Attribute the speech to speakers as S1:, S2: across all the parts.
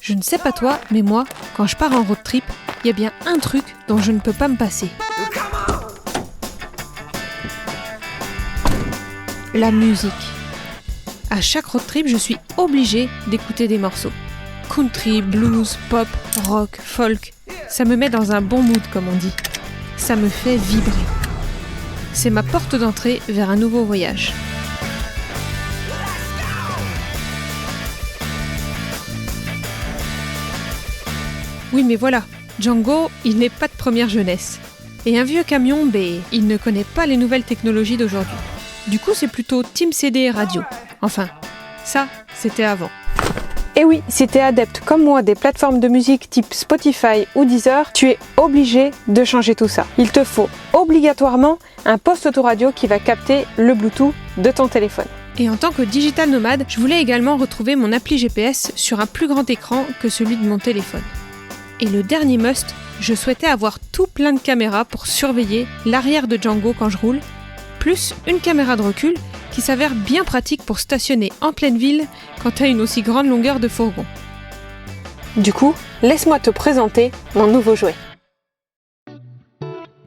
S1: Je ne sais pas toi, mais moi, quand je pars en road trip, il y a bien un truc dont je ne peux pas me passer. La musique. À chaque road trip, je suis obligée d'écouter des morceaux. Country, blues, pop, rock, folk. Ça me met dans un bon mood, comme on dit. Ça me fait vibrer. C'est ma porte d'entrée vers un nouveau voyage. Oui, mais voilà, Django, il n'est pas de première jeunesse. Et un vieux camion, il ne connaît pas les nouvelles technologies d'aujourd'hui. Du coup, c'est plutôt Team CD et radio. Enfin, ça, c'était avant. Et oui, si t'es adepte comme moi des plateformes de musique type Spotify ou Deezer, tu es obligé de changer tout ça. Il te faut obligatoirement un poste autoradio qui va capter le Bluetooth de ton téléphone. Et en tant que digital nomade, je voulais également retrouver mon appli GPS sur un plus grand écran que celui de mon téléphone. Et le dernier must, je souhaitais avoir tout plein de caméras pour surveiller l'arrière de Django quand je roule, plus une caméra de recul qui s'avère bien pratique pour stationner en pleine ville quand tu as une aussi grande longueur de fourgon. Du coup, laisse-moi te présenter mon nouveau jouet.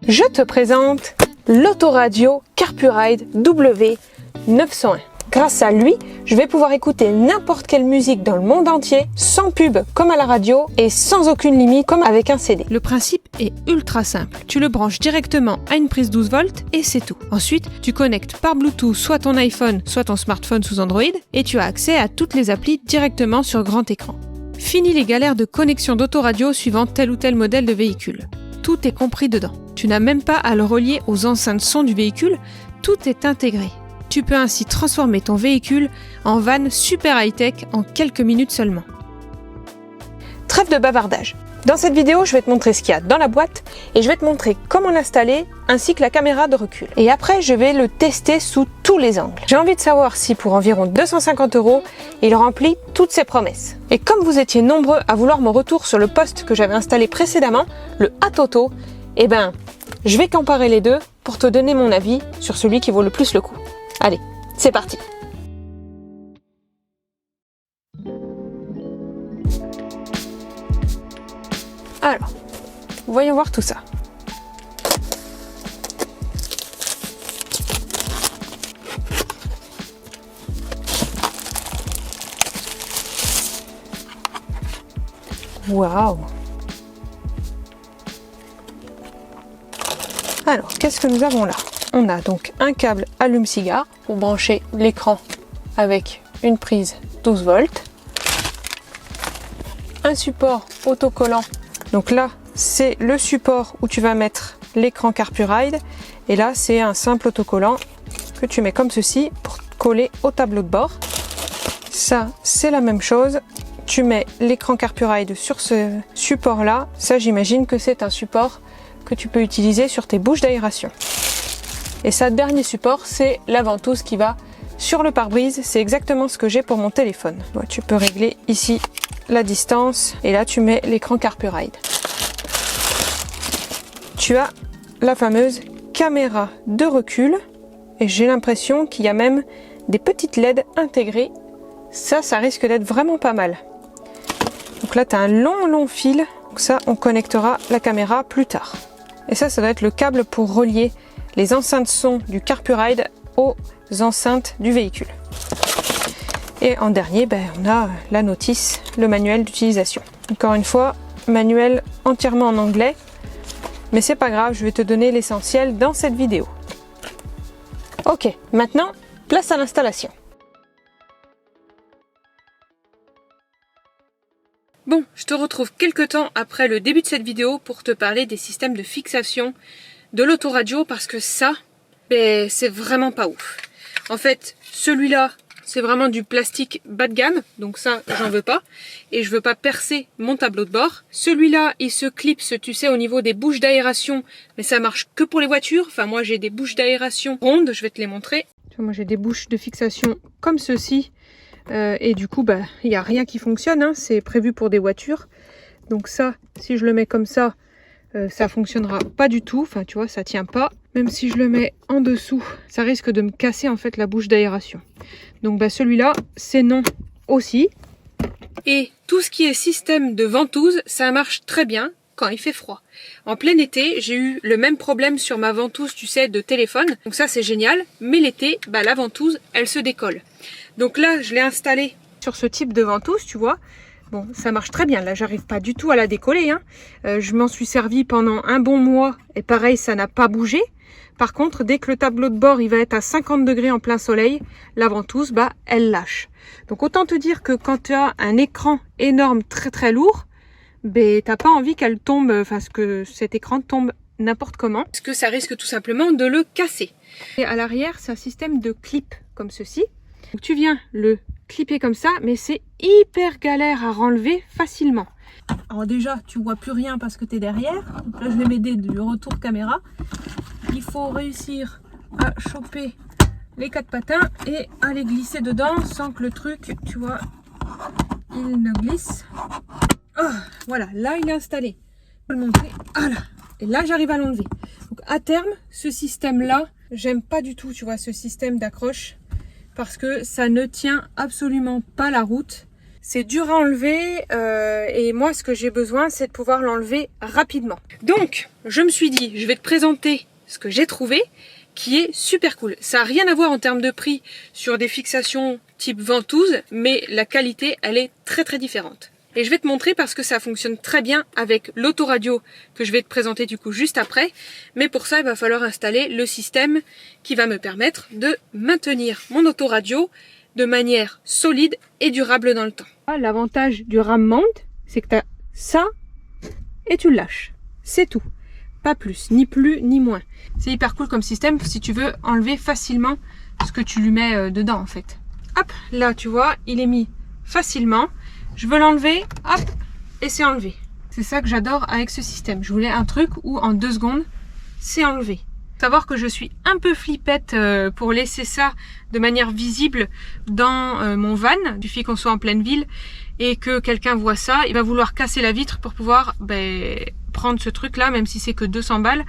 S1: Je te présente l'autoradio CarpuRide W901. Grâce à lui, je vais pouvoir écouter n'importe quelle musique dans le monde entier, sans pub comme à la radio et sans aucune limite comme avec un CD. Le principe est ultra simple. Tu le branches directement à une prise 12 volts et c'est tout. Ensuite, tu connectes par Bluetooth soit ton iPhone, soit ton smartphone sous Android et tu as accès à toutes les applis directement sur grand écran. Fini les galères de connexion d'autoradio suivant tel ou tel modèle de véhicule. Tout est compris dedans. Tu n'as même pas à le relier aux enceintes son du véhicule, tout est intégré. Tu peux ainsi transformer ton véhicule en van super high-tech en quelques minutes seulement. Trêve de bavardage. Dans cette vidéo, je vais te montrer ce qu'il y a dans la boîte et je vais te montrer comment l'installer ainsi que la caméra de recul. Et après, je vais le tester sous tous les angles. J'ai envie de savoir si pour environ 250 €, il remplit toutes ses promesses. Et comme vous étiez nombreux à vouloir mon retour sur le poste que j'avais installé précédemment, le Atoto, je vais comparer les deux pour te donner mon avis sur celui qui vaut le plus le coup. Allez, c'est parti. Alors, voyons voir tout ça. Waouh! Alors, qu'est-ce que nous avons là? On a donc un câble allume-cigare pour brancher l'écran avec une prise 12 volts. Un support autocollant. Donc là, c'est le support où tu vas mettre l'écran CarpuRide. Et là, c'est un simple autocollant que tu mets comme ceci pour coller au tableau de bord. Ça, c'est la même chose. Tu mets l'écran CarpuRide sur ce support-là. Ça, j'imagine que c'est un support que tu peux utiliser sur tes bouches d'aération. Et ça, dernier support, c'est la ventouse qui va sur le pare-brise. C'est exactement ce que j'ai pour mon téléphone. Donc, tu peux régler ici la distance et là tu mets l'écran CarpuRide. Tu as la fameuse caméra de recul et j'ai l'impression qu'il y a même des petites LED intégrées. Ça risque d'être vraiment pas mal. Donc là tu as un long fil. Donc ça, on connectera la caméra plus tard. Et ça doit être le câble pour relier les enceintes son du CarpuRide aux enceintes du véhicule. Et en dernier, on a la notice, le manuel d'utilisation. Encore une fois, manuel entièrement en anglais, mais c'est pas grave, je vais te donner l'essentiel dans cette vidéo. Ok, maintenant, place à l'installation. Bon, je te retrouve quelques temps après le début de cette vidéo pour te parler des systèmes de fixation de l'autoradio parce que ça, c'est vraiment pas ouf. En fait, celui-là, c'est vraiment du plastique bas de gamme, donc ça, j'en veux pas. Et je veux pas percer mon tableau de bord. Celui-là, il se clipse, tu sais, au niveau des bouches d'aération, mais ça marche que pour les voitures. Enfin, moi, j'ai des bouches d'aération rondes, je vais te les montrer. Tu vois, moi, j'ai des bouches de fixation comme ceci. Et du coup, il n'y a rien qui fonctionne, hein, c'est prévu pour des voitures. Donc ça, si je le mets comme ça fonctionnera pas du tout. Enfin, tu vois, ça tient pas. Même si je le mets en dessous, ça risque de me casser en fait la bouche d'aération. Donc celui-là, c'est non aussi. Et tout ce qui est système de ventouse, ça marche très bien quand il fait froid. En plein été, j'ai eu le même problème sur ma ventouse, tu sais, de téléphone. Donc ça, c'est génial. Mais l'été, bah, la ventouse, elle se décolle. Donc là, je l'ai installée sur ce type de ventouse, tu vois. Bon, ça marche très bien. Là, j'arrive pas du tout à la décoller, hein. Je m'en suis servi pendant un bon mois et pareil, ça n'a pas bougé. Par contre, dès que le tableau de bord il va être à 50 degrés en plein soleil, la ventouse, bah, elle lâche. Donc autant te dire que quand tu as un écran énorme, très très lourd, ben t'as pas envie qu'elle tombe, enfin que cet écran tombe n'importe comment, parce que ça risque tout simplement de le casser. Et à l'arrière, c'est un système de clip comme ceci. Donc tu viens le clipper comme ça, mais c'est hyper galère à renlever facilement. Alors déjà, tu vois plus rien parce que tu es derrière. Donc là, je vais m'aider du retour caméra. Il faut réussir à choper les 4 patins et à les glisser dedans sans que le truc, tu vois, il ne glisse. Oh, voilà, là il est installé. Je vais le montrer. Voilà. Et là, j'arrive à l'enlever. Donc à terme, ce système-là, j'aime pas du tout, tu vois, ce système d'accroche. Parce que ça ne tient absolument pas la route. C'est dur à enlever et moi ce que j'ai besoin c'est de pouvoir l'enlever rapidement. Donc je me suis dit je vais te présenter ce que j'ai trouvé qui est super cool. Ça n'a rien à voir en termes de prix sur des fixations type ventouse, mais la qualité elle est très très différente. Et je vais te montrer parce que ça fonctionne très bien avec l'autoradio que je vais te présenter du coup juste après. Mais pour ça, il va falloir installer le système qui va me permettre de maintenir mon autoradio de manière solide et durable dans le temps. L'avantage du RAM Mount, c'est que tu as ça et tu le lâches. C'est tout. Pas plus ni moins. C'est hyper cool comme système si tu veux enlever facilement ce que tu lui mets dedans en fait. Hop, là tu vois, il est mis facilement. Je veux l'enlever, hop, et c'est enlevé. C'est ça que j'adore avec ce système. Je voulais un truc où en 2 secondes, c'est enlevé. Savoir que je suis un peu flippette pour laisser ça de manière visible dans mon van. Il suffit qu'on soit en pleine ville et que quelqu'un voit ça, il va vouloir casser la vitre pour pouvoir prendre ce truc là, même si c'est que 200 balles.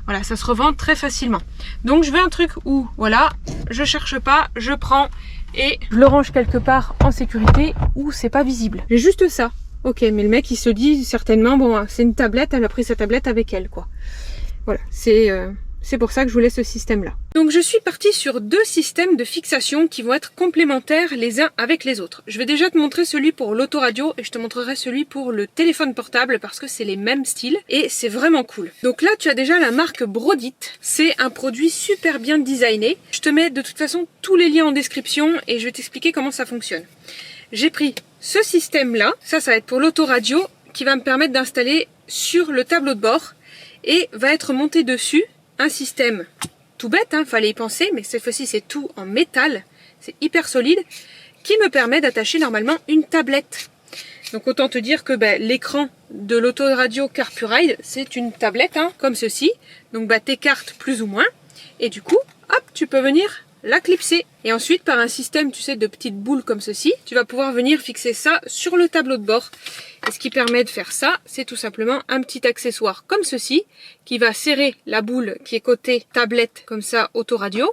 S1: Voilà, ça se revend très facilement. Donc je veux un truc où, voilà, je cherche pas, je prends et je le range quelque part en sécurité où c'est pas visible. J'ai juste ça. Ok, mais le mec il se dit certainement, bon, c'est une tablette, elle a pris sa tablette avec elle, quoi. Voilà, c'est pour ça que je voulais ce système-là. Donc je suis partie sur 2 systèmes de fixation qui vont être complémentaires les uns avec les autres. Je vais déjà te montrer celui pour l'autoradio et je te montrerai celui pour le téléphone portable parce que c'est les mêmes styles et c'est vraiment cool. Donc là tu as déjà la marque Brodit. C'est un produit super bien designé. Je te mets de toute façon tous les liens en description et je vais t'expliquer comment ça fonctionne. J'ai pris ce système-là, ça va être pour l'autoradio qui va me permettre d'installer sur le tableau de bord et va être monté dessus un système tout bête, hein, fallait y penser, mais cette fois-ci c'est tout en métal, c'est hyper solide, qui me permet d'attacher normalement une tablette. Donc autant te dire que l'écran de l'autoradio CarpuRide, c'est une tablette, hein, comme ceci. Donc t'écartes plus ou moins, et du coup, hop, tu peux venir la clipser. Et ensuite, par un système, tu sais, de petites boules comme ceci, tu vas pouvoir venir fixer ça sur le tableau de bord. Et ce qui permet de faire ça, c'est tout simplement un petit accessoire comme ceci, qui va serrer la boule qui est côté tablette, comme ça, autoradio.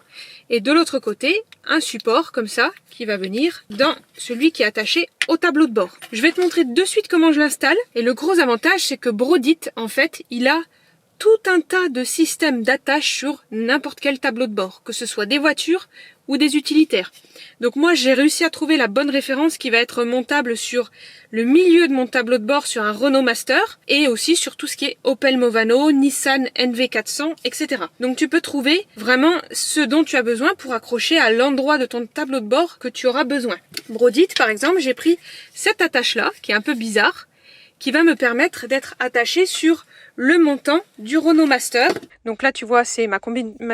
S1: Et de l'autre côté, un support comme ça, qui va venir dans celui qui est attaché au tableau de bord. Je vais te montrer de suite comment je l'installe. Et le gros avantage, c'est que Brodit, en fait, il a tout un tas de systèmes d'attache sur n'importe quel tableau de bord, que ce soit des voitures ou des utilitaires. Donc moi j'ai réussi à trouver la bonne référence qui va être montable sur le milieu de mon tableau de bord sur un Renault Master et aussi sur tout ce qui est Opel Movano, Nissan NV400, etc. Donc tu peux trouver vraiment ce dont tu as besoin pour accrocher à l'endroit de ton tableau de bord que tu auras besoin. Brodit par exemple, j'ai pris cette attache là qui est un peu bizarre, qui va me permettre d'être attaché sur le montant du Renault Master. Donc là, tu vois, c'est ma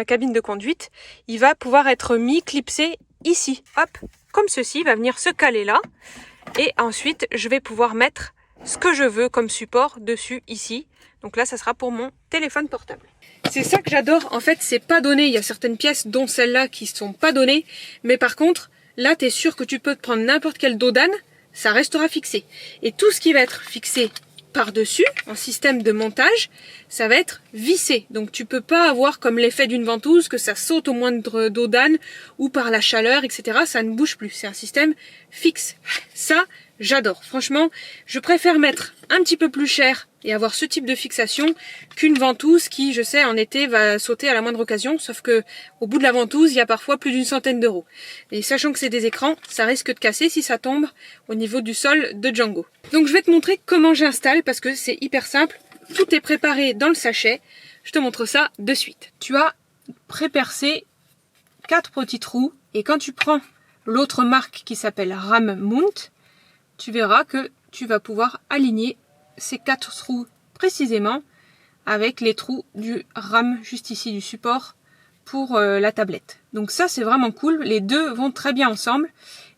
S1: cabine de conduite. Il va pouvoir être mis, clipsé ici. Hop, comme ceci, il va venir se caler là. Et ensuite, je vais pouvoir mettre ce que je veux comme support dessus, ici. Donc là, ça sera pour mon téléphone portable. C'est ça que j'adore. En fait, c'est pas donné. Il y a certaines pièces, dont celle-là, qui sont pas données. Mais par contre, là, tu es sûr que tu peux te prendre n'importe quel dodane. Ça restera fixé. Et tout ce qui va être fixé par-dessus, en système de montage, ça va être vissé. Donc tu peux pas avoir comme l'effet d'une ventouse, que ça saute au moindre dodane ou par la chaleur, etc. Ça ne bouge plus. C'est un système fixe. Ça, j'adore. Franchement, je préfère mettre un petit peu plus cher et avoir ce type de fixation qu'une ventouse qui, je sais, en été va sauter à la moindre occasion, sauf que au bout de la ventouse, il y a parfois plus d'une centaine d'euros. Et sachant que c'est des écrans, ça risque de casser si ça tombe au niveau du sol de Django. Donc je vais te montrer comment j'installe parce que c'est hyper simple. Tout est préparé dans le sachet. Je te montre ça de suite. Tu as pré-percé 4 petits trous et quand tu prends l'autre marque qui s'appelle Ram Mount, tu verras que tu vas pouvoir aligner ces 4 trous précisément avec les trous du RAM juste ici du support pour la tablette. Donc ça c'est vraiment cool, les deux vont très bien ensemble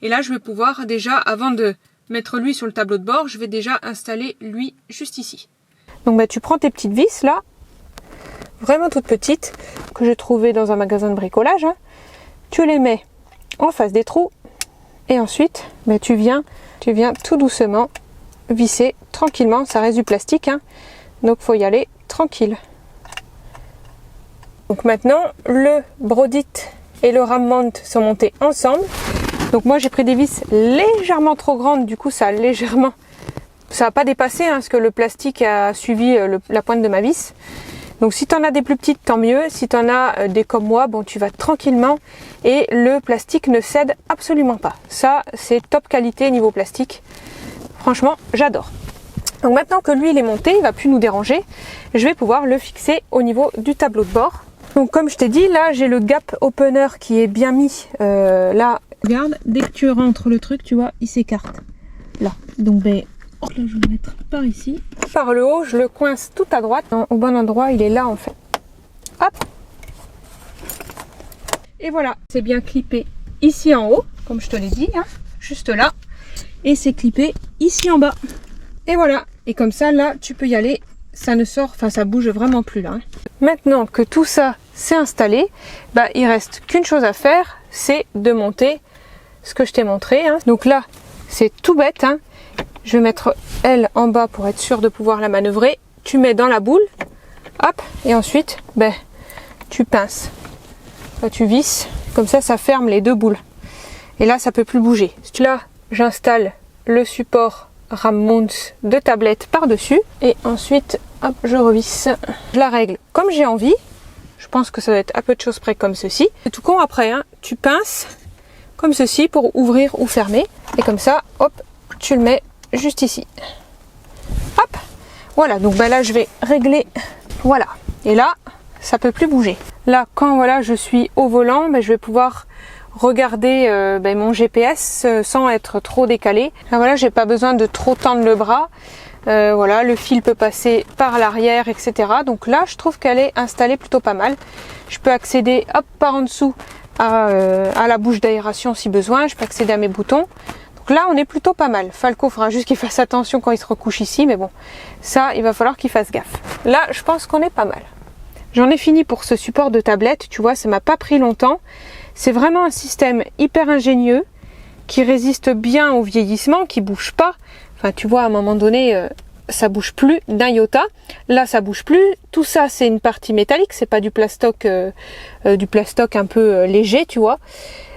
S1: et là je vais pouvoir déjà, avant de mettre lui sur le tableau de bord, je vais déjà installer lui juste ici. Donc tu prends tes petites vis là, vraiment toutes petites, que j'ai trouvées dans un magasin de bricolage, hein. Tu les mets en face des trous et ensuite tu viens tout doucement visser tranquillement. Ça reste du plastique, hein, donc faut y aller tranquille. Donc maintenant le Brodit et le Ram Mount sont montés ensemble. Donc moi j'ai pris des vis légèrement trop grandes, du coup ça a pas dépassé, hein, parce que le plastique a suivi la pointe de ma vis. Donc si tu en as des plus petites, tant mieux. Si tu en as des comme moi, bon, tu vas tranquillement et le plastique ne cède absolument pas. Ça, c'est top qualité niveau plastique. Franchement, j'adore. Donc maintenant que lui il est monté, il va plus nous déranger. Je vais pouvoir le fixer au niveau du tableau de bord. Donc comme je t'ai dit, là j'ai le gap opener qui est bien mis. Là, regarde, dès que tu rentres le truc, tu vois, il s'écarte. Là, donc là je vais le mettre par ici. Par le haut, je le coince tout à droite. Au bon endroit, il est là en fait. Hop. Et voilà, c'est bien clippé ici en haut, comme je te l'ai dit, hein, juste là. Et c'est clippé ici en bas. Et voilà. Et comme ça, là, tu peux y aller. Ça ne sort, enfin ça bouge vraiment plus là, hein. Maintenant que tout ça s'est installé, il reste qu'une chose à faire, c'est de monter ce que je t'ai montré, hein. Donc là, c'est tout bête, hein. Je vais mettre elle en bas pour être sûr de pouvoir la manœuvrer. Tu mets dans la boule, hop, et ensuite, tu pinces. Là, tu visses, comme ça, ça ferme les deux boules. Et là, ça peut plus bouger. Là, j'installe le support Ram Mount de tablette par-dessus. Et ensuite, hop, je revisse. Je la règle comme j'ai envie. Je pense que ça doit être à peu de choses près comme ceci. C'est tout con après, hein. Tu pinces comme ceci pour ouvrir ou fermer. Et comme ça, hop, tu le mets juste ici. Hop, voilà. Donc là, je vais régler. Voilà. Et là, ça peut plus bouger. Là, quand voilà, je suis au volant, je vais pouvoir regarder mon GPS sans être trop décalé. Là, voilà, j'ai pas besoin de trop tendre le bras. Voilà, le fil peut passer par l'arrière, etc. Donc là, je trouve qu'elle est installée plutôt pas mal. Je peux accéder, hop, par en dessous à la bouche d'aération si besoin. Je peux accéder à mes boutons. Donc là, on est plutôt pas mal. Falco fera juste qu'il fasse attention quand il se recouche ici, mais bon, ça, il va falloir qu'il fasse gaffe. Là, je pense qu'on est pas mal. J'en ai fini pour ce support de tablette. Tu vois, ça m'a pas pris longtemps. C'est vraiment un système hyper ingénieux qui résiste bien au vieillissement, qui bouge pas. Enfin, tu vois, à un moment donné, ça bouge plus d'un iota. Là, ça bouge plus. Tout ça, c'est une partie métallique. C'est pas du plastoc un peu léger, tu vois.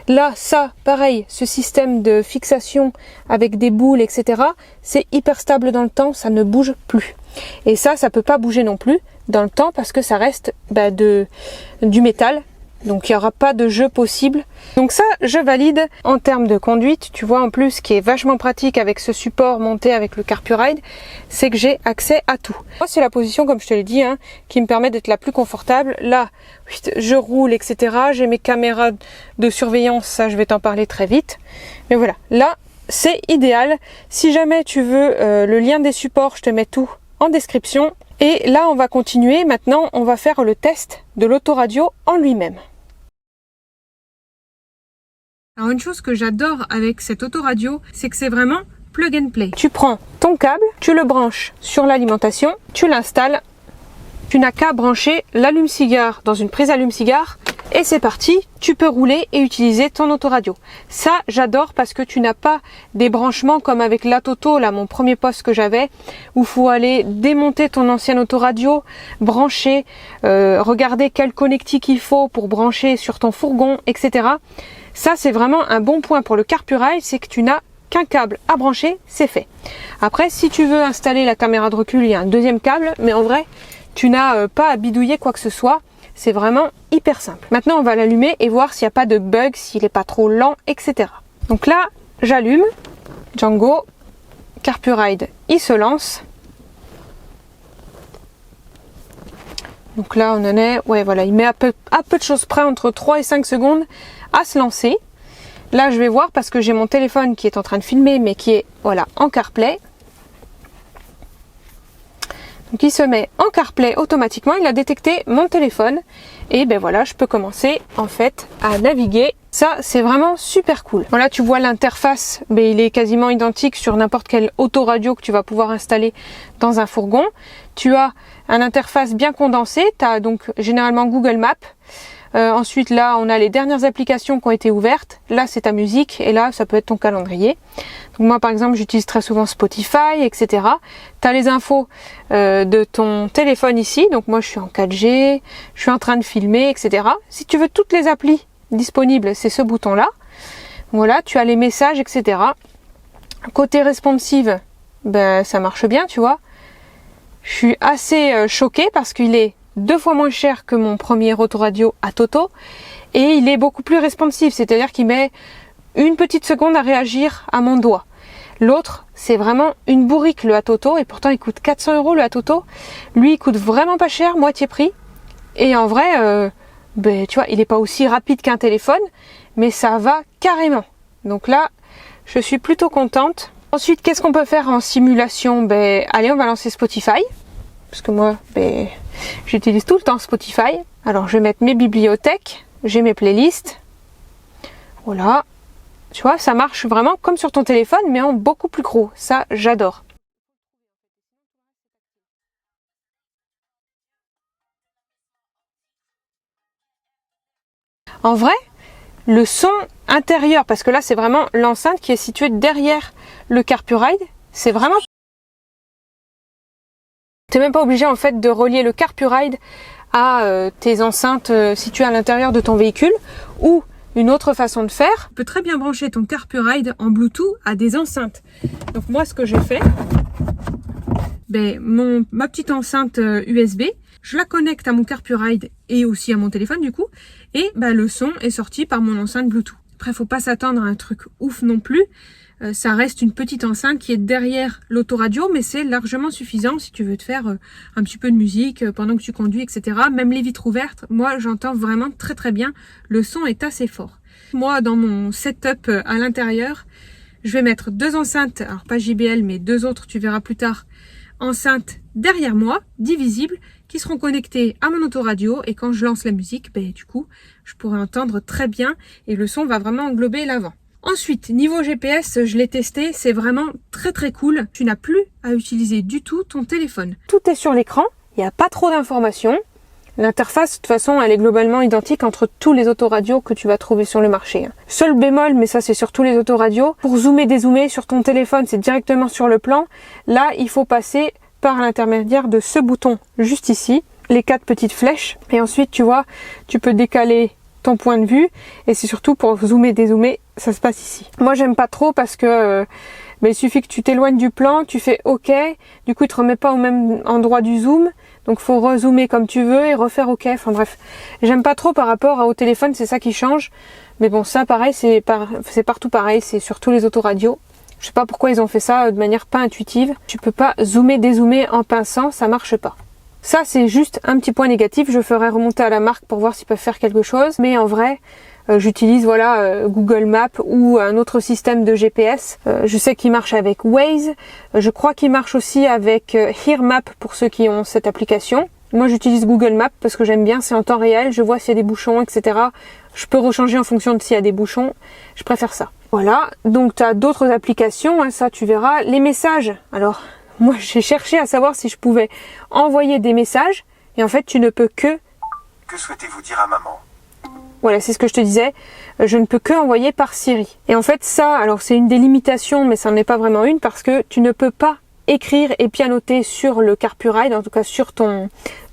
S1: Là, ça, pareil, ce système de fixation avec des boules, etc., c'est hyper stable dans le temps, ça ne bouge plus. Et ça peut pas bouger non plus dans le temps parce que ça reste du métal. Donc il n'y aura pas de jeu possible. Donc ça, je valide en termes de conduite. Tu vois, en plus, ce qui est vachement pratique avec ce support monté avec le CarpuRide, c'est que j'ai accès à tout. Moi, c'est la position, comme je te l'ai dit, hein, qui me permet d'être la plus confortable. Là, je roule, etc. J'ai mes caméras de surveillance, ça, je vais t'en parler très vite. Mais voilà, là, c'est idéal. Si jamais tu veux le lien des supports, je te mets tout en description. Et là, on va continuer. Maintenant, on va faire le test de l'autoradio en lui-même. Alors une chose que j'adore avec cette autoradio, c'est que c'est vraiment plug and play. Tu prends ton câble, tu le branches sur l'alimentation, tu l'installes, tu n'as qu'à brancher l'allume-cigare dans une prise allume-cigare et c'est parti, tu peux rouler et utiliser ton autoradio. Ça, j'adore parce que tu n'as pas des branchements comme avec la Toto, là mon premier poste que j'avais, où il faut aller démonter ton ancienne autoradio, brancher, regarder quel connectique il faut pour brancher sur ton fourgon, etc. Ça, c'est vraiment un bon point pour le CarpuRide, c'est que tu n'as qu'un câble à brancher, c'est fait. Après, si tu veux installer la caméra de recul, il y a un deuxième câble, mais en vrai, tu n'as pas à bidouiller quoi que ce soit. C'est vraiment hyper simple. Maintenant, on va l'allumer et voir s'il n'y a pas de bug, s'il n'est pas trop lent, etc. Donc là, j'allume. Django, CarpuRide, il se lance. Donc là, on en est... Ouais, voilà, il met à peu de choses près, entre 3 et 5 secondes à se lancer. Là, je vais voir parce que j'ai mon téléphone qui est en train de filmer, mais qui est, voilà, en CarPlay. Donc il se met en CarPlay automatiquement, il a détecté mon téléphone et ben voilà, je peux commencer en fait à naviguer. Ça, c'est vraiment super cool. Voilà, tu vois l'interface, ben, il est quasiment identique sur n'importe quel autoradio que tu vas pouvoir installer dans un fourgon. Tu as une interface bien condensée, tu as donc généralement Google Maps. Ensuite là on a les dernières applications qui ont été ouvertes, là c'est ta musique et là ça peut être ton calendrier. Donc moi par exemple j'utilise très souvent Spotify, etc. Tu as les infos de ton téléphone ici, donc moi je suis en 4G, je suis en train de filmer, etc. Si tu veux toutes les applis disponibles, c'est ce bouton là. Voilà, tu as les messages, etc. Côté responsive, ben ça marche bien, tu vois. Je suis assez choquée parce qu'il est 2 fois moins cher que mon premier autoradio à Toto et il est beaucoup plus responsive, c'est-à-dire qu'il met une petite seconde à réagir à mon doigt. L'autre, c'est vraiment une bourrique le Atoto et pourtant il coûte 400 € le Atoto. Lui, il coûte vraiment pas cher, moitié prix. Et en vrai, ben, tu vois, il n'est pas aussi rapide qu'un téléphone, mais ça va carrément. Donc là, je suis plutôt contente. Ensuite, qu'est-ce qu'on peut faire en simulation? Ben, allez, on va lancer Spotify. Parce que moi, ben, j'utilise tout le temps Spotify. Alors, je vais mettre mes bibliothèques, j'ai mes playlists. Voilà. Tu vois, ça marche vraiment comme sur ton téléphone, mais en beaucoup plus gros. Ça, j'adore. En vrai, le son intérieur, parce que là, c'est vraiment l'enceinte qui est située derrière le CarpuRide, c'est vraiment... Tu n'es même pas obligé en fait de relier le CarpuRide à tes enceintes situées à l'intérieur de ton véhicule ou une autre façon de faire. Tu peux très bien brancher ton CarpuRide en Bluetooth à des enceintes. Donc moi ce que j'ai fait, ben, ma petite enceinte USB, je la connecte à mon CarpuRide et aussi à mon téléphone du coup et ben, le son est sorti par mon enceinte Bluetooth. Après faut pas s'attendre à un truc ouf non plus. Ça reste une petite enceinte qui est derrière l'autoradio, mais c'est largement suffisant si tu veux te faire un petit peu de musique pendant que tu conduis, etc. Même les vitres ouvertes, moi j'entends vraiment très très bien. Le son est assez fort. Moi, dans mon setup à l'intérieur, je vais mettre 2 enceintes, alors pas JBL, mais 2 autres, tu verras plus tard, enceintes derrière moi, divisibles, qui seront connectées à mon autoradio. Et quand je lance la musique, ben, du coup, je pourrai entendre très bien et le son va vraiment englober l'avant. Ensuite, niveau GPS, je l'ai testé, c'est vraiment très très cool. Tu n'as plus à utiliser du tout ton téléphone. Tout est sur l'écran, il n'y a pas trop d'informations. L'interface, de toute façon, elle est globalement identique entre tous les autoradios que tu vas trouver sur le marché. Seul bémol, mais ça c'est sur tous les autoradios, pour zoomer, dézoomer sur ton téléphone, c'est directement sur le plan. Là, il faut passer par l'intermédiaire de ce bouton juste ici, les 4 petites flèches. Et ensuite, tu vois, tu peux décaler ton point de vue et c'est surtout pour zoomer, dézoomer, ça se passe ici. Moi j'aime pas trop parce que il suffit que tu t'éloignes du plan, tu fais OK, du coup il te remet pas au même endroit du zoom, donc faut rezoomer comme tu veux et refaire OK, enfin bref, j'aime pas trop par rapport au téléphone, c'est ça qui change, mais bon ça pareil, c'est partout pareil, c'est sur tous les autoradios. Je sais pas pourquoi ils ont fait ça de manière pas intuitive, tu peux pas zoomer, dézoomer en pinçant, ça marche pas. Ça, c'est juste un petit point négatif. Je ferai remonter à la marque pour voir s'ils peuvent faire quelque chose. Mais en vrai, j'utilise voilà Google Maps ou un autre système de GPS. Je sais qu'il marche avec Waze. Je crois qu'il marche aussi avec HearMap pour ceux qui ont cette application. Moi, j'utilise Google Maps parce que j'aime bien. C'est en temps réel. Je vois s'il y a des bouchons, etc. Je peux rechanger en fonction de s'il y a des bouchons. Je préfère ça. Voilà. Donc, tu as d'autres applications. Hein, ça, tu verras. Les messages. Alors... Moi, j'ai cherché à savoir si je pouvais envoyer des messages. Et en fait, tu ne peux que...
S2: Que souhaitez-vous dire à maman?
S1: Voilà, c'est ce que je te disais. Je ne peux que envoyer par Siri. Et en fait, ça, alors c'est une des limitations, mais ça n'en est pas vraiment une parce que tu ne peux pas écrire et pianoter sur le CarpuRide, en tout cas sur ton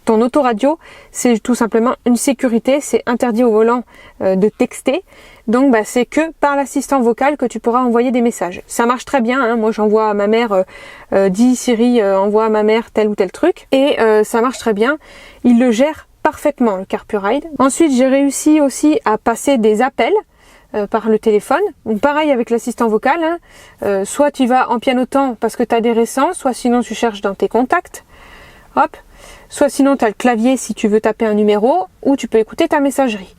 S1: Ton autoradio, c'est tout simplement une sécurité, c'est interdit au volant de texter. Donc c'est que par l'assistant vocal que tu pourras envoyer des messages. Ça marche très bien, hein. Moi j'envoie à ma mère, dis Siri, envoie à ma mère tel ou tel truc. Et ça marche très bien. Il le gère parfaitement, le CarPurRide. Ensuite j'ai réussi aussi à passer des appels par le téléphone. Donc pareil avec l'assistant vocal, hein. Soit tu vas en pianotant parce que tu as des récents, soit sinon tu cherches dans tes contacts. Hop. Soit sinon tu as le clavier si tu veux taper un numéro, ou tu peux écouter ta messagerie.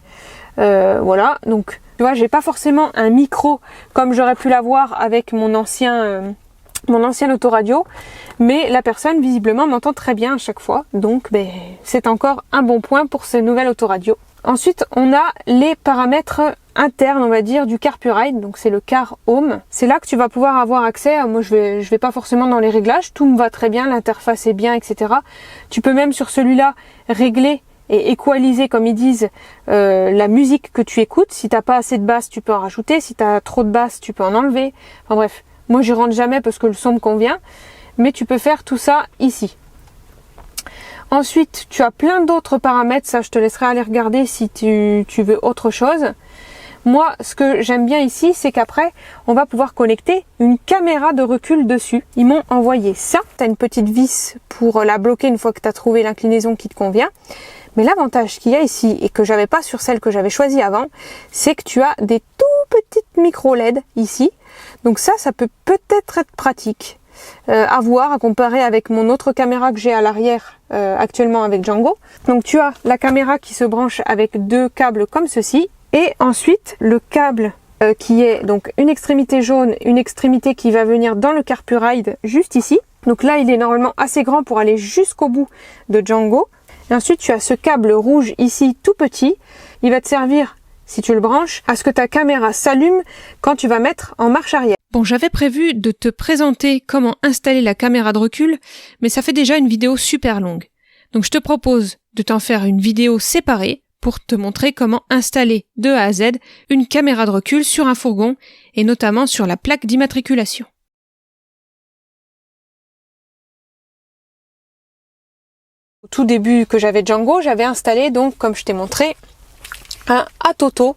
S1: Voilà, donc tu vois, j'ai pas forcément un micro comme j'aurais pu l'avoir avec mon ancien autoradio, mais la personne visiblement m'entend très bien à chaque fois, donc c'est encore un bon point pour ce nouvel autoradio. Ensuite, on a les paramètres internes, on va dire, du CarPurRide, donc c'est le Car Home. C'est là que tu vas pouvoir avoir accès. Moi, je vais pas forcément dans les réglages, tout me va très bien, l'interface est bien, etc. Tu peux même sur celui-là régler et équaliser, comme ils disent, la musique que tu écoutes. Si t'as pas assez de basse, tu peux en rajouter. Si t'as trop de basse, tu peux en enlever. Enfin bref, moi j'y rentre jamais parce que le son me convient, mais tu peux faire tout ça ici. Ensuite, tu as plein d'autres paramètres, ça je te laisserai aller regarder si tu veux autre chose. Moi, ce que j'aime bien ici, c'est qu'après, on va pouvoir connecter une caméra de recul dessus. Ils m'ont envoyé ça. Tu as une petite vis pour la bloquer une fois que tu as trouvé l'inclinaison qui te convient. Mais l'avantage qu'il y a ici, et que j'avais pas sur celle que j'avais choisie avant, c'est que tu as des tout petites micro LED ici. Donc ça peut peut-être être pratique. À voir, à comparer avec mon autre caméra que j'ai à l'arrière actuellement avec Django. Donc tu as la caméra qui se branche avec deux câbles comme ceci, et ensuite le câble qui est donc une extrémité jaune, une extrémité qui va venir dans le CarPurRide juste ici. Donc là il est normalement assez grand pour aller jusqu'au bout de Django. Et ensuite tu as ce câble rouge ici tout petit, il va te servir, si tu le branches, à ce que ta caméra s'allume quand tu vas mettre en marche arrière. Bon, j'avais prévu de te présenter comment installer la caméra de recul, mais ça fait déjà une vidéo super longue. Donc je te propose de t'en faire une vidéo séparée pour te montrer comment installer de A à Z une caméra de recul sur un fourgon et notamment sur la plaque d'immatriculation. Au tout début que j'avais Django, j'avais installé donc, comme je t'ai montré, un ATOTO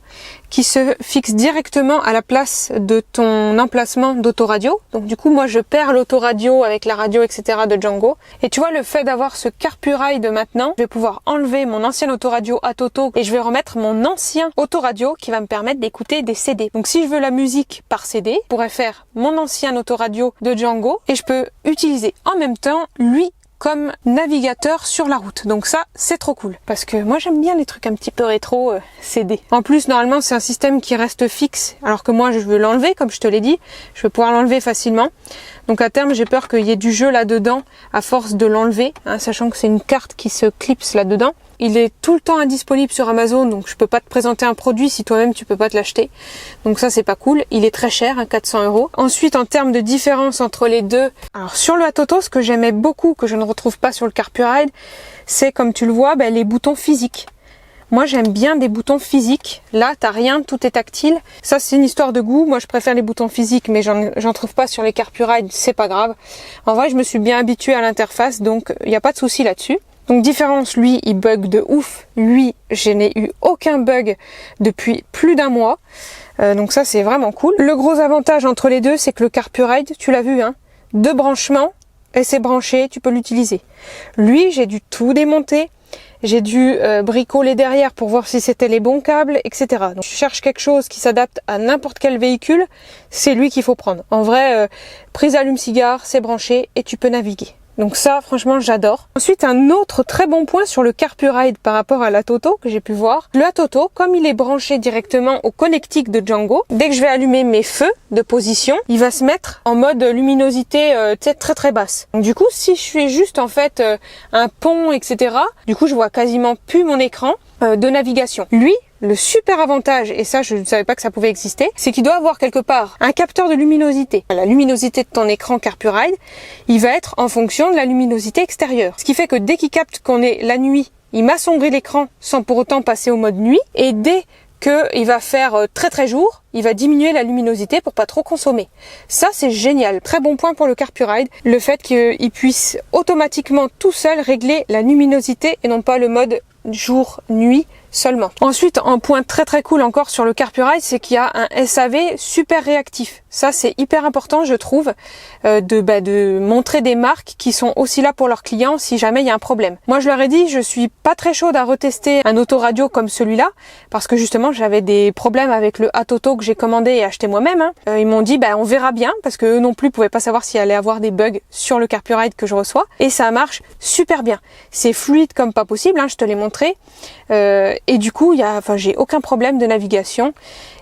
S1: qui se fixe directement à la place de ton emplacement d'autoradio. Donc du coup moi je perds l'autoradio avec la radio etc. de Django. Et tu vois, le fait d'avoir ce CarPurRide maintenant, je vais pouvoir enlever mon ancien autoradio ATOTO et je vais remettre mon ancien autoradio qui va me permettre d'écouter des CD. Donc si je veux la musique par CD, je pourrais faire mon ancien autoradio de Django et je peux utiliser en même temps lui comme navigateur sur la route. Donc ça, c'est trop cool. Parce que moi, j'aime bien les trucs un petit peu rétro CD. En plus, normalement, c'est un système qui reste fixe. Alors que moi, je veux l'enlever, comme je te l'ai dit. Je vais pouvoir l'enlever facilement. Donc à terme, j'ai peur qu'il y ait du jeu là-dedans à force de l'enlever. Hein, sachant que c'est une carte qui se clipse là-dedans. Il est tout le temps indisponible sur Amazon, donc je peux pas te présenter un produit si toi-même tu peux pas te l'acheter. Donc ça c'est pas cool. Il est très cher, hein, 400 €. Ensuite, en termes de différence entre les deux, alors sur le ATOTO, ce que j'aimais beaucoup, que je ne retrouve pas sur le CarPurRide, c'est comme tu le vois, les boutons physiques. Moi j'aime bien des boutons physiques. Là t'as rien, tout est tactile. Ça c'est une histoire de goût. Moi je préfère les boutons physiques, mais j'en trouve pas sur les CarPurRide, c'est pas grave. En vrai je me suis bien habituée à l'interface, donc il n'y a pas de souci là-dessus. Donc différence, lui il bug de ouf. Lui je n'ai eu aucun bug depuis plus d'un mois. Donc ça c'est vraiment cool. Le gros avantage entre les deux, c'est que le CarPurRide, tu l'as vu, hein, 2 branchements et c'est branché, tu peux l'utiliser. Lui j'ai dû tout démonter. J'ai dû bricoler derrière pour voir si c'était les bons câbles, etc. Donc je cherche quelque chose qui s'adapte à n'importe quel véhicule, c'est lui qu'il faut prendre. En vrai, prise allume-cigare, c'est branché et tu peux naviguer. Donc ça, franchement, j'adore. Ensuite, un autre très bon point sur le CarPurRide par rapport à l'ATOTO que j'ai pu voir. Le ATOTO, comme il est branché directement au connectique de Django, dès que je vais allumer mes feux de position, il va se mettre en mode luminosité très très basse. Donc du coup, si je fais juste en fait un pont, etc., du coup, je vois quasiment plus mon écran de navigation. Lui, le super avantage, et ça je ne savais pas que ça pouvait exister, c'est qu'il doit avoir quelque part un capteur de luminosité. La luminosité de ton écran CarPurRide, il va être en fonction de la luminosité extérieure. Ce qui fait que dès qu'il capte qu'on est la nuit, il m'assombrit l'écran sans pour autant passer au mode nuit. Et dès qu'il va faire très jour, il va diminuer la luminosité pour pas trop consommer. Ça c'est génial, très bon point pour le CarpuRide, le fait qu'il puisse automatiquement tout seul régler la luminosité et non pas le mode jour-nuit seulement. Ensuite, un point très cool encore sur le CarpuRide, c'est qu'il y a un SAV super réactif. Ça c'est hyper important je trouve, de montrer des marques qui sont aussi là pour leurs clients si jamais il y a un problème. Moi je leur ai dit, je suis pas très chaude à retester un autoradio comme celui-là, parce que justement j'avais des problèmes avec le Atoto que j'ai commandé et acheté moi-même. Ils m'ont dit on verra bien, parce que eux non plus pouvaient pas savoir s'il allait avoir des bugs sur le CarpuRide que je reçois, et ça marche super bien. C'est fluide comme pas possible, je te l'ai montré, et du coup j'ai aucun problème de navigation.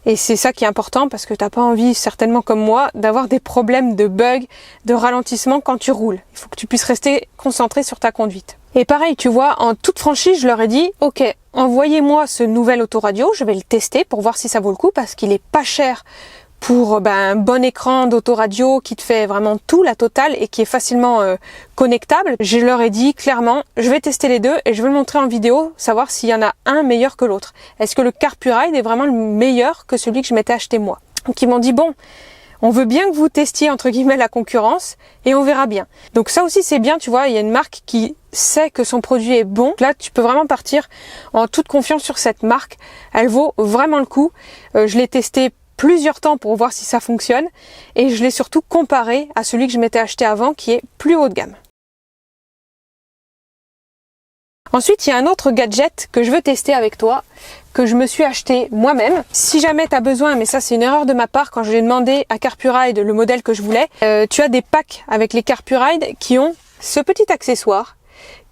S1: Et c'est ça qui est important parce que t'as pas envie, certainement comme moi, d'avoir des problèmes de bugs, de ralentissement quand tu roules. Il faut que tu puisses rester concentré sur ta conduite. Et pareil, tu vois, en toute franchise, je leur ai dit, ok, envoyez-moi ce nouvel autoradio, je vais le tester pour voir si ça vaut le coup parce qu'il est pas cher pour un bon écran d'autoradio qui te fait vraiment tout, la totale, et qui est facilement connectable. Je leur ai dit clairement, je vais tester les deux et je vais le montrer en vidéo, savoir s'il y en a un meilleur que l'autre. Est-ce que le CarpuRide est vraiment le meilleur que celui que je m'étais acheté moi? Donc ils m'ont dit, bon, on veut bien que vous testiez entre guillemets la concurrence et on verra bien. Donc ça aussi c'est bien, tu vois, il y a une marque qui sait que son produit est bon. Là tu peux vraiment partir en toute confiance sur cette marque, elle vaut vraiment le coup. Je l'ai testé plusieurs temps pour voir si ça fonctionne et je l'ai surtout comparé à celui que je m'étais acheté avant qui est plus haut de gamme. Ensuite, il y a un autre gadget que je veux tester avec toi, que je me suis acheté moi-même. Si jamais tu as besoin, mais ça c'est une erreur de ma part, quand je l'ai demandé à CarpuRide le modèle que je voulais, tu as des packs avec les CarpuRide qui ont ce petit accessoire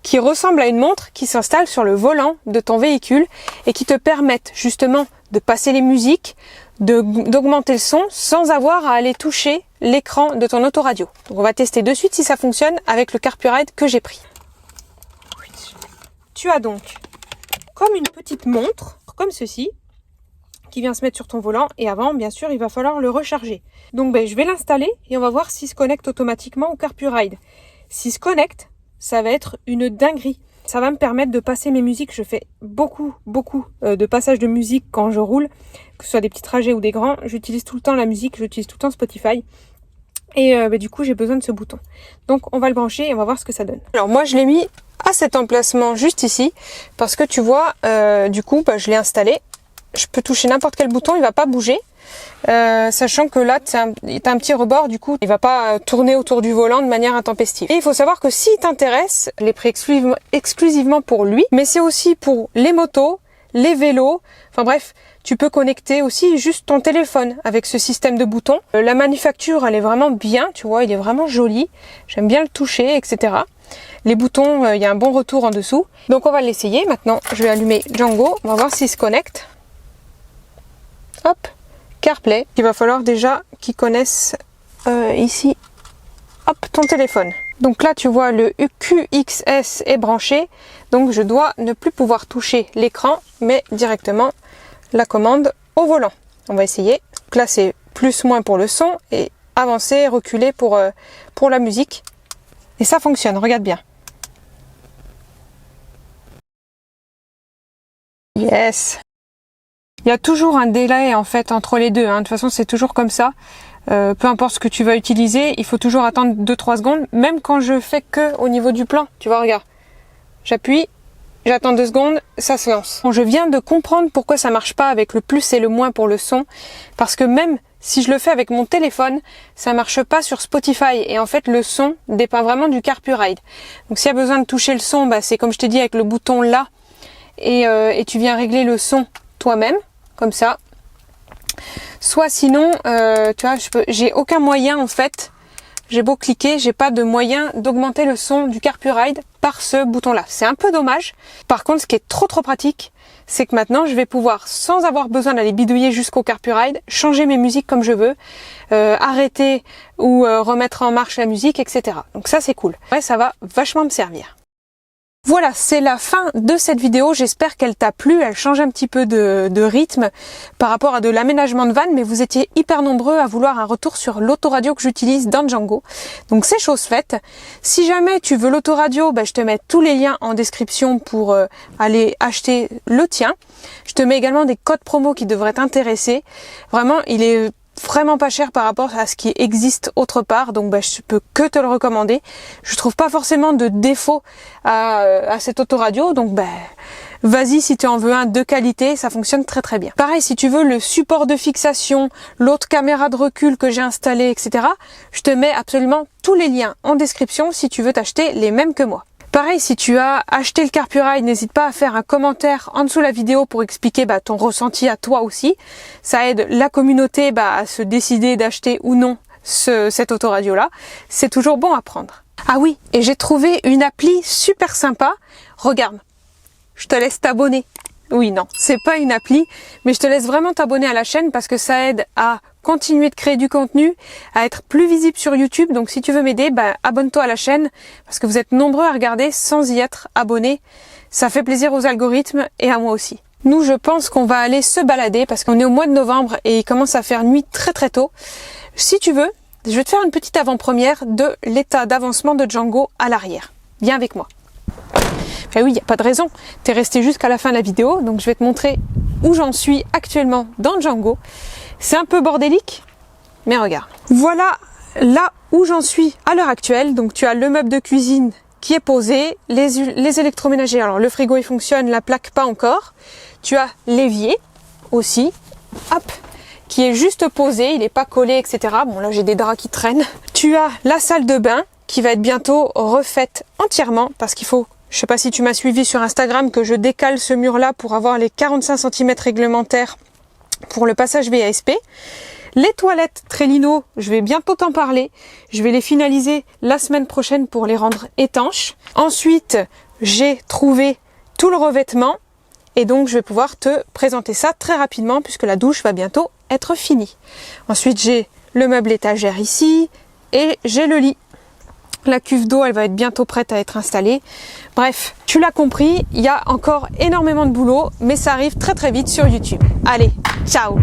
S1: qui ressemble à une montre qui s'installe sur le volant de ton véhicule et qui te permettent justement de passer les musiques, d'augmenter le son sans avoir à aller toucher l'écran de ton autoradio. Donc on va tester de suite si ça fonctionne avec le CarpuRide que j'ai pris. Tu as donc comme une petite montre, comme ceci, qui vient se mettre sur ton volant et avant, bien sûr, il va falloir le recharger. Donc je vais l'installer et on va voir s'il se connecte automatiquement au CarpuRide. S'il se connecte, ça va être une dinguerie. Ça va me permettre de passer mes musiques. Je fais beaucoup de passages de musique quand je roule, que ce soit des petits trajets ou des grands. J'utilise tout le temps la musique, j'utilise tout le temps Spotify. Et du coup, j'ai besoin de ce bouton. Donc, on va le brancher et on va voir ce que ça donne. Alors, moi, je l'ai mis à cet emplacement juste ici parce que tu vois, du coup, je l'ai installé. Je peux toucher n'importe quel bouton, il va pas bouger. Sachant que là, t'as un petit rebord, du coup, il va pas tourner autour du volant de manière intempestive. Et il faut savoir que s'il t'intéresse, je l'ai pris exclusivement pour lui, mais c'est aussi pour les motos, les vélos, enfin bref, tu peux connecter aussi juste ton téléphone avec ce système de boutons. La manufacture, elle est vraiment bien, tu vois, il est vraiment joli. J'aime bien le toucher, etc. Les boutons, il y a un bon retour en dessous. Donc on va l'essayer. Maintenant, je vais allumer Django. On va voir s'il se connecte. Hop, CarPlay. Il va falloir déjà qu'ils connaissent ici, hop, ton téléphone. Donc là, tu vois, le QXS est branché. Donc je dois ne plus pouvoir toucher l'écran, mais directement la commande au volant. On va essayer. Donc là, c'est plus-moins pour le son et avancer, reculer pour la musique. Et ça fonctionne, regarde bien. Yes! Il y a toujours un délai en fait entre les deux. De toute façon, c'est toujours comme ça. Peu importe ce que tu vas utiliser, il faut toujours attendre 2-3 secondes. Même quand je fais que au niveau du plan. Tu vois, regarde. J'appuie, j'attends 2 secondes, ça se lance. Bon, je viens de comprendre pourquoi ça marche pas avec le plus et le moins pour le son. Parce que même si je le fais avec mon téléphone, ça marche pas sur Spotify. Et en fait, le son dépend vraiment du CarpuRide. Donc s'il y a besoin de toucher le son, c'est comme je t'ai dit avec le bouton là. Et tu viens régler le son toi-même, comme ça. Soit sinon, tu vois, j'ai aucun moyen en fait. J'ai beau cliquer, j'ai pas de moyen d'augmenter le son du CarpuRide par ce bouton-là. C'est un peu dommage. Par contre, ce qui est trop pratique, c'est que maintenant, je vais pouvoir, sans avoir besoin d'aller bidouiller jusqu'au CarpuRide, changer mes musiques comme je veux, arrêter ou remettre en marche la musique, etc. Donc ça, c'est cool. Ouais, ça va vachement me servir. Voilà, c'est la fin de cette vidéo. J'espère qu'elle t'a plu. Elle change un petit peu de rythme par rapport à de l'aménagement de vannes, mais vous étiez hyper nombreux à vouloir un retour sur l'autoradio que j'utilise dans Django. Donc c'est chose faite. Si jamais tu veux l'autoradio, je te mets tous les liens en description pour aller acheter le tien. Je te mets également des codes promo qui devraient t'intéresser. Vraiment, il est vraiment pas cher par rapport à ce qui existe autre part, donc je peux que te le recommander. Je trouve pas forcément de défaut à cette autoradio, donc vas-y si tu en veux un de qualité, ça fonctionne très très bien. Pareil, si tu veux le support de fixation, l'autre caméra de recul que j'ai installé, etc., je te mets absolument tous les liens en description si tu veux t'acheter les mêmes que moi. Pareil, si tu as acheté le Carpuride, n'hésite pas à faire un commentaire en dessous de la vidéo pour expliquer ton ressenti à toi aussi. Ça aide la communauté à se décider d'acheter ou non cette autoradio-là. C'est toujours bon à prendre. Ah oui, et j'ai trouvé une appli super sympa. Regarde, je te laisse t'abonner. Oui, non, c'est pas une appli, mais je te laisse vraiment t'abonner à la chaîne parce que ça aide à continuer de créer du contenu, à être plus visible sur YouTube. Donc si tu veux m'aider, abonne-toi à la chaîne parce que vous êtes nombreux à regarder sans y être abonné. Ça fait plaisir aux algorithmes et à moi aussi. Nous, je pense qu'on va aller se balader parce qu'on est au mois de novembre et il commence à faire nuit très très tôt. Si tu veux, je vais te faire une petite avant-première de l'état d'avancement de Django à l'arrière. Viens avec moi. Ben oui, il n'y a pas de raison. Tu es resté jusqu'à la fin de la vidéo, donc je vais te montrer où j'en suis actuellement dans Django. C'est un peu bordélique, mais regarde. Voilà là où j'en suis à l'heure actuelle. Donc tu as le meuble de cuisine qui est posé, les électroménagers. Alors le frigo il fonctionne, la plaque pas encore. Tu as l'évier aussi, hop, qui est juste posé, il n'est pas collé, etc. Bon là j'ai des draps qui traînent. Tu as la salle de bain qui va être bientôt refaite entièrement parce qu'il faut... Je sais pas si tu m'as suivi sur Instagram que je décale ce mur-là pour avoir les 45 cm réglementaires pour le passage VASP. Les toilettes Trellino, je vais bientôt t'en parler. Je vais les finaliser la semaine prochaine pour les rendre étanches. Ensuite, j'ai trouvé tout le revêtement et donc je vais pouvoir te présenter ça très rapidement puisque la douche va bientôt être finie. Ensuite, j'ai le meuble étagère ici et j'ai le lit. La cuve d'eau, elle va être bientôt prête à être installée. Bref, tu l'as compris, il y a encore énormément de boulot, mais ça arrive très très vite sur YouTube. Allez, ciao!